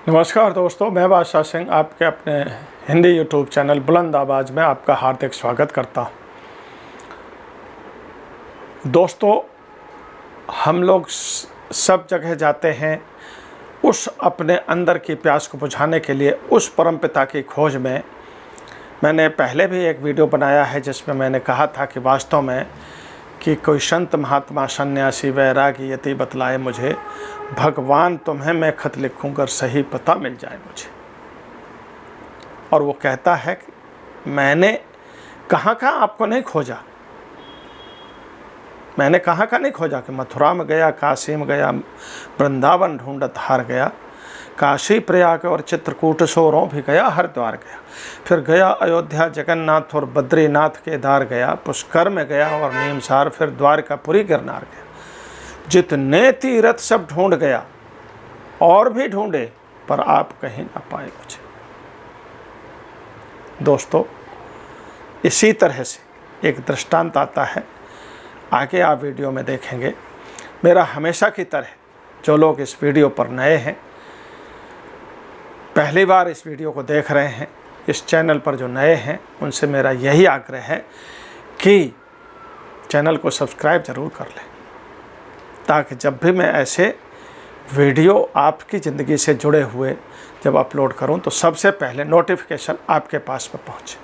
नमस्कार दोस्तों, मैं बादशाह सिंह आपके अपने हिंदी यूट्यूब चैनल बुलंद आवाज़ में आपका हार्दिक स्वागत करता हूं। दोस्तों, हम लोग सब जगह जाते हैं उस अपने अंदर की प्यास को बुझाने के लिए, उस परमपिता की खोज में। मैंने पहले भी एक वीडियो बनाया है जिसमें मैंने कहा था कि वास्तव में कि कोई संत महात्मा सन्यासी वैरागी यति बतलाए मुझे, भगवान तुम्हें मैं खत लिखूं अगर सही पता मिल जाए मुझे। और वो कहता है कि मैंने कहाँ आपको नहीं खोजा, मैंने कहाँ नहीं खोजा कि मथुरा में गया, काशी में गया, वृंदावन ढूंढत हार गया, काशी प्रयाग और चित्रकूट सोरों भी गया, हरिद्वार गया, फिर गया अयोध्या, जगन्नाथ और बद्रीनाथ केदार गया, पुष्कर में गया और नीमसार, फिर द्वारकापुरी गिरनार गया। जितने तीर्थ सब ढूंढ गया और भी ढूंढे पर आप कहीं ना पाए मुझे। दोस्तों, इसी तरह से एक दृष्टांत आता है, आगे आप वीडियो में देखेंगे। मेरा हमेशा की तरह जो लोग इस वीडियो पर नए हैं, पहली बार इस वीडियो को देख रहे हैं, इस चैनल पर जो नए हैं, उनसे मेरा यही आग्रह है कि चैनल को सब्सक्राइब ज़रूर कर लें, ताकि जब भी मैं ऐसे वीडियो आपकी ज़िंदगी से जुड़े हुए जब अपलोड करूं तो सबसे पहले नोटिफिकेशन आपके पास में पहुंचे।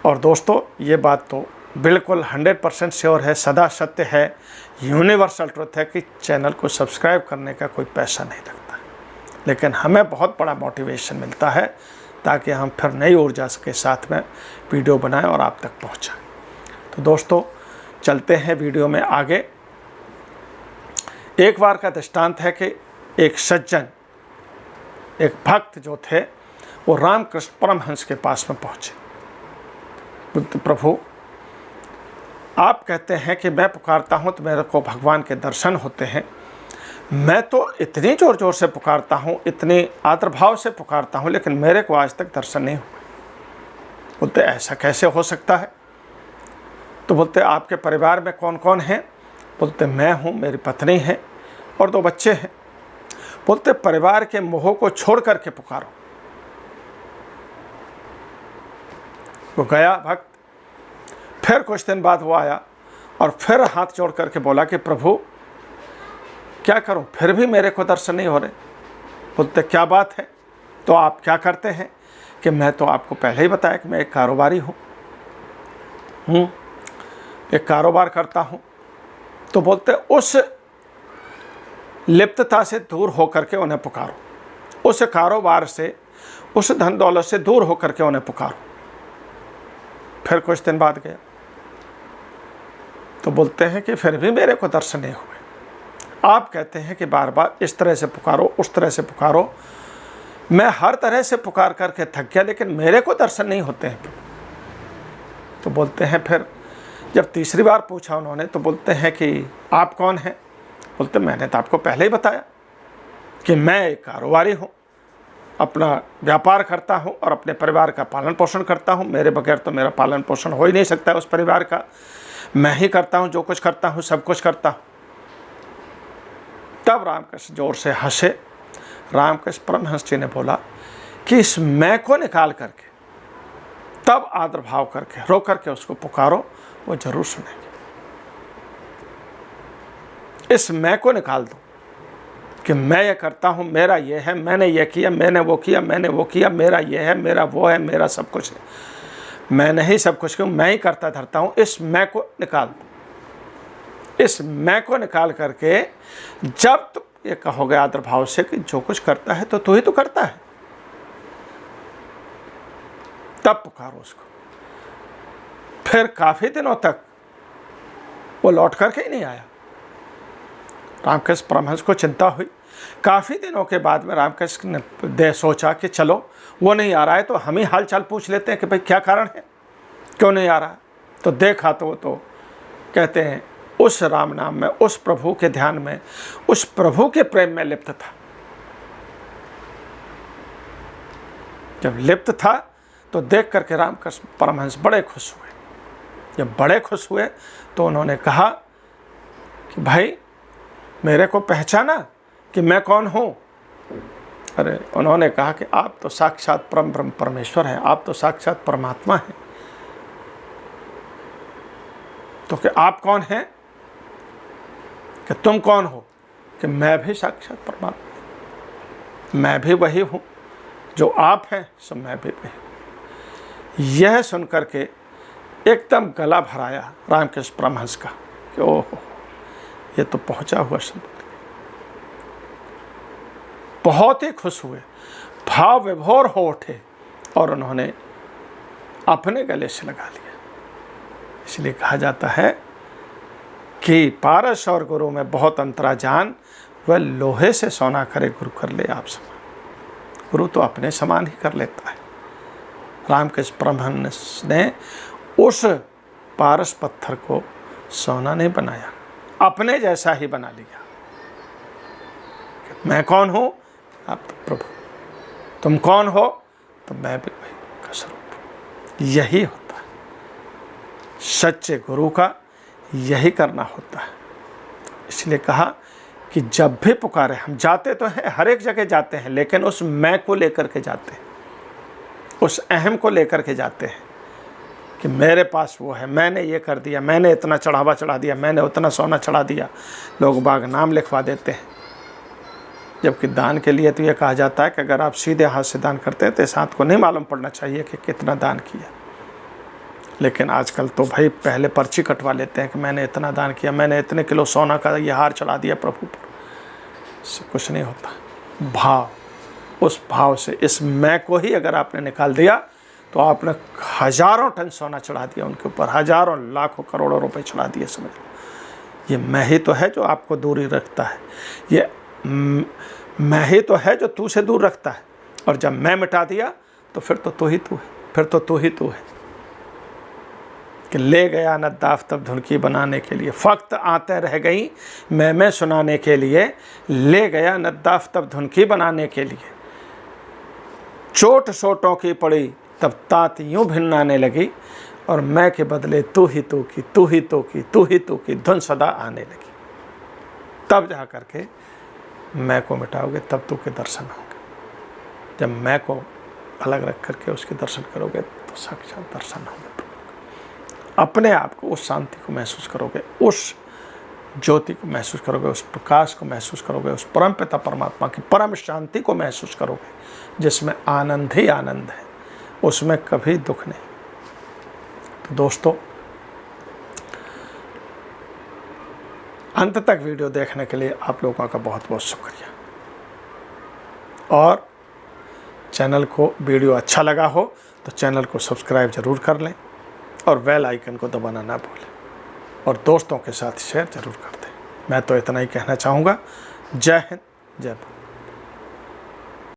और दोस्तों, ये बात तो बिल्कुल 100% श्योर है, सदा सत्य है, यूनिवर्सल ट्रुथ है कि चैनल को सब्सक्राइब करने का कोई पैसा नहीं लगता, लेकिन हमें बहुत बड़ा मोटिवेशन मिलता है ताकि हम फिर नई ऊर्जा के साथ में वीडियो बनाएं और आप तक पहुंचाएं। तो दोस्तों, चलते हैं वीडियो में आगे। एक बार का दृष्टांत है कि एक सज्जन, एक भक्त जो थे, वो रामकृष्ण परमहंस के पास में पहुँचे। बुद्ध प्रभु, आप कहते हैं कि मैं पुकारता हूँ तो मेरे को भगवान के दर्शन होते हैं, मैं तो इतनी ज़ोर ज़ोर से पुकारता हूँ, इतनी आदरभाव से पुकारता हूँ, लेकिन मेरे को आज तक दर्शन नहीं हुए। बोलते ऐसा कैसे हो सकता है? तो बोलते आपके परिवार में कौन कौन है? बोलते मैं हूँ, मेरी पत्नी है और 2 बच्चे हैं। बोलते परिवार के मोह को छोड़ करके पुकारो। वो गया भक्त, फिर कुछ दिन बाद वो आया और फिर हाथ जोड़ करके बोला कि प्रभु क्या करूं, फिर भी मेरे को दर्शन नहीं हो रहे। बोलते क्या बात है? तो आप क्या करते हैं? कि मैं तो आपको पहले ही बताया कि मैं एक कारोबारी हूँ, एक कारोबार करता हूँ। तो बोलते उस लिप्तता से दूर होकर के उन्हें पुकारो, उस कारोबार से, उस धन दौलत से दूर होकर के उन्हें पुकारो। फिर कुछ दिन बाद गया तो बोलते हैं कि फिर भी मेरे को दर्शन नहीं हुए। आप कहते हैं कि बार बार इस तरह से पुकारो, उस तरह से पुकारो, मैं हर तरह से पुकार करके थक गया, लेकिन मेरे को दर्शन नहीं होते हैं। तो बोलते हैं फिर जब तीसरी बार पूछा उन्होंने तो बोलते हैं कि आप कौन हैं? बोलते मैंने तो आपको पहले ही बताया कि मैं एक कारोबारी हूँ, अपना व्यापार करता हूँ और अपने परिवार का पालन पोषण करता हूँ। मेरे बगैर तो मेरा पालन पोषण हो ही नहीं सकता है उस परिवार का, मैं ही करता हूँ, जो कुछ करता हूँ सब कुछ करता हूँ। तब रामकृष्ण जोर से हंसे। रामकृष्ण परमहंस जी ने बोला कि इस मैं को निकाल करके, तब आदर भाव करके, रो करके उसको पुकारो, वो जरूर सुनेंगे। इस मैं को निकाल दो कि मैं ये करता हूँ, मेरा ये है, मैंने ये किया, मैंने वो किया, मैंने वो किया, मेरा ये है, मेरा वो है, मेरा सब कुछ है, मैं नहीं सब कुछ क्यों, मैं ही करता धरता हूँ। इस मैं को निकाल दो। इस मैं को निकाल करके जब तो ये कहोगे आदर भाव से कि जो कुछ करता है तो तू ही तो करता है, तब पुकारो उसको। फिर काफ़ी दिनों तक वो लौट करके ही नहीं आया। रामकृष्ण परमहंस को चिंता हुई। काफ़ी दिनों के बाद में रामकृष्ण ने सोचा कि चलो वो नहीं आ रहा है तो हम ही हाल चाल पूछ लेते हैं कि भाई क्या कारण है, क्यों नहीं आ रहा। तो देखा तो वो तो कहते हैं उस राम नाम में, उस प्रभु के ध्यान में, उस प्रभु के प्रेम में लिप्त था। जब लिप्त था तो देख करके रामकृष्ण परमहंस बड़े खुश हुए। जब बड़े खुश हुए तो उन्होंने कहा कि भाई मेरे को पहचाना कि मैं कौन हूँ? अरे उन्होंने कहा कि आप तो साक्षात परम ब्रह्म परमेश्वर हैं, आप तो साक्षात परमात्मा हैं। तो कि आप कौन हैं? कि तुम कौन हो? कि मैं भी साक्षात परमात्मा, मैं भी वही हूँ जो आप हैं, सो मैं भी वही हूँ। यह सुनकर के एकदम गला भराया रामकृष्ण परमहंस का कि ओहो, ये तो पहुँचा हुआ संत। बहुत ही खुश हुए, भाव विभोर हो उठे और उन्होंने अपने गले से लगा लिया। इसलिए कहा जाता है कि पारस और गुरु में बहुत अंतरा जान, वह लोहे से सोना करे गुरु कर ले आप समान। गुरु तो अपने समान ही कर लेता है। रामकृष्ण परमहंस ने उस पारस पत्थर को सोना नहीं बनाया, अपने जैसा ही बना लिया। मैं कौन हूँ? आप तो प्रभु। तुम कौन हो? तो मैं भी वही का स्वरूप। यही होता है सच्चे गुरु का, यही करना होता है। इसलिए कहा कि जब भी पुकारे, हम जाते तो हैं, हर एक जगह जाते हैं, लेकिन उस मैं को लेकर के जाते हैं, उस अहम को लेकर के जाते हैं कि मेरे पास वो है, मैंने ये कर दिया, मैंने इतना चढ़ावा चढ़ा दिया, मैंने उतना सोना चढ़ा दिया। लोग बाग नाम लिखवा देते हैं, जबकि दान के लिए तो ये कहा जाता है कि अगर आप सीधे हाथ से दान करते हैं तो इस हाथ को नहीं मालूम पड़ना चाहिए कि कितना दान किया। लेकिन आजकल तो भाई पहले पर्ची कटवा लेते हैं कि मैंने इतना दान किया, मैंने इतने किलो सोना का ये हार चढ़ा दिया प्रभु पर। इससे कुछ नहीं होता। भाव, उस भाव से इस मैं को ही अगर आपने निकाल दिया तो आपने हजारों टन सोना चढ़ा दिया उनके ऊपर, हजारों लाखों करोड़ों रुपए चढ़ा दिए। समझ लो, ये मैं ही तो है जो आपको दूरी रखता है, ये मैं ही तो है जो तू से दूर रखता है। और जब मैं मिटा दिया तो फिर तो तू ही तू है, फिर तो तू ही तू है। कि ले गया नद्दाफ तब धुनकी बनाने के लिए, फ़क्त आते रह गई मैं सुनाने के लिए, ले गया नद्दाफ तब धुनकी बनाने के लिए। चोट सोटों की पड़ी तब तात यूं भिन्नाने लगी, और मैं के बदले तू ही तू की, तू ही तू की, तू ही तू की धुन सदा आने लगी। तब जा कर के मैं को मिटाओगे, तब तू के दर्शन होंगे। जब मैं को अलग रख करके उसके दर्शन करोगे तो साक्षात दर्शन होंगे। अपने आप को, उस शांति को महसूस करोगे, उस ज्योति को महसूस करोगे, उस प्रकाश को महसूस करोगे, उस परम पिता परमात्मा की परम शांति को महसूस करोगे, जिसमें आनंद ही आनंद है, उसमें कभी दुख नहीं। तो दोस्तों, अंत तक वीडियो देखने के लिए आप लोगों का बहुत बहुत शुक्रिया। और चैनल को, वीडियो अच्छा लगा हो तो चैनल को सब्सक्राइब ज़रूर कर लें और बेल आइकन को दबाना ना भूलें, और दोस्तों के साथ शेयर ज़रूर कर दें। मैं तो इतना ही कहना चाहूँगा। जय हिंद, जय भारत।